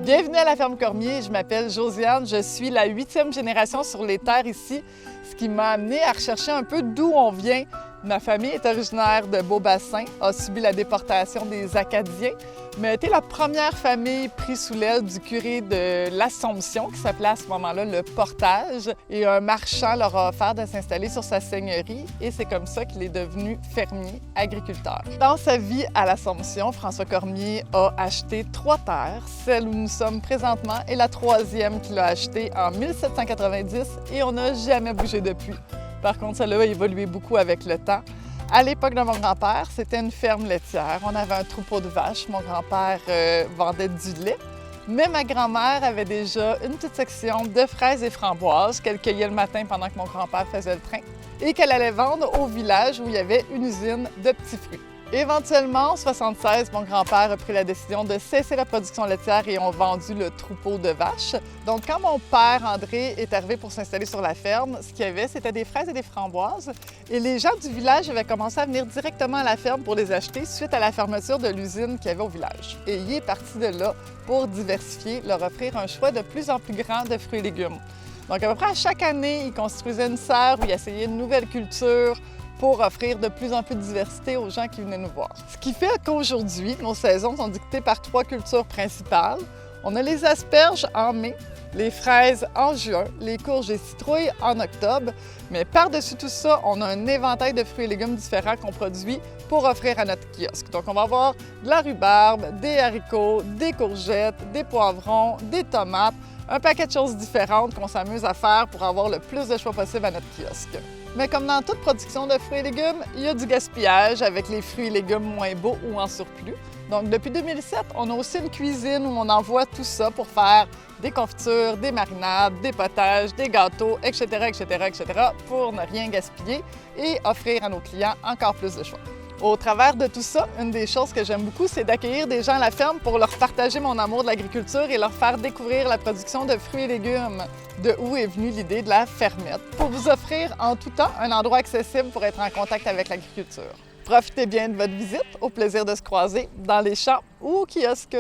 Bienvenue à la ferme Cormier, je m'appelle Josiane, je suis la 8e génération sur les terres ici, ce qui m'a amenée à rechercher un peu d'où on vient. Ma famille est originaire de Beaubassin, a subi la déportation des Acadiens, mais a été la première famille prise sous l'aile du curé de l'Assomption, qui s'appelait à ce moment-là le Portage, et un marchand leur a offert de s'installer sur sa seigneurie, et c'est comme ça qu'il est devenu fermier agriculteur. Dans sa vie à l'Assomption, François Cormier a acheté 3 terres. Celle où nous sommes présentement est la 3e qu'il a achetée en 1790, et on n'a jamais bougé depuis. Par contre, ça a évolué beaucoup avec le temps. À l'époque de mon grand-père, c'était une ferme laitière. On avait un troupeau de vaches. Mon grand-père vendait du lait. Mais ma grand-mère avait déjà une petite section de fraises et framboises qu'elle cueillait le matin pendant que mon grand-père faisait le train et qu'elle allait vendre au village où il y avait une usine de petits fruits. Éventuellement, en 1976, mon grand-père a pris la décision de cesser la production laitière et ont vendu le troupeau de vaches. Donc, quand mon père, André, est arrivé pour s'installer sur la ferme, ce qu'il y avait, c'était des fraises et des framboises. Et les gens du village avaient commencé à venir directement à la ferme pour les acheter suite à la fermeture de l'usine qu'il y avait au village. Et il est parti de là pour diversifier, leur offrir un choix de plus en plus grand de fruits et légumes. Donc, à peu près à chaque année, il construisait une serre où il essayait une nouvelle culture pour offrir de plus en plus de diversité aux gens qui venaient nous voir. Ce qui fait qu'aujourd'hui, nos saisons sont dictées par 3 cultures principales. On a les asperges en mai, les fraises en juin, les courges et citrouilles en octobre. Mais par-dessus tout ça, on a un éventail de fruits et légumes différents qu'on produit pour offrir à notre kiosque. Donc, on va avoir de la rhubarbe, des haricots, des courgettes, des poivrons, des tomates, un paquet de choses différentes qu'on s'amuse à faire pour avoir le plus de choix possible à notre kiosque. Mais comme dans toute production de fruits et légumes, il y a du gaspillage avec les fruits et légumes moins beaux ou en surplus. Donc, depuis 2007, on a aussi une cuisine où on envoie tout ça pour faire des confitures, des marinades, des potages, des gâteaux, etc., pour ne rien gaspiller et offrir à nos clients encore plus de choix. Au travers de tout ça, une des choses que j'aime beaucoup, c'est d'accueillir des gens à la ferme pour leur partager mon amour de l'agriculture et leur faire découvrir la production de fruits et légumes. De où est venue l'idée de la fermette, pour vous offrir en tout temps un endroit accessible pour être en contact avec l'agriculture. Profitez bien de votre visite, au plaisir de se croiser dans les champs ou au kiosque.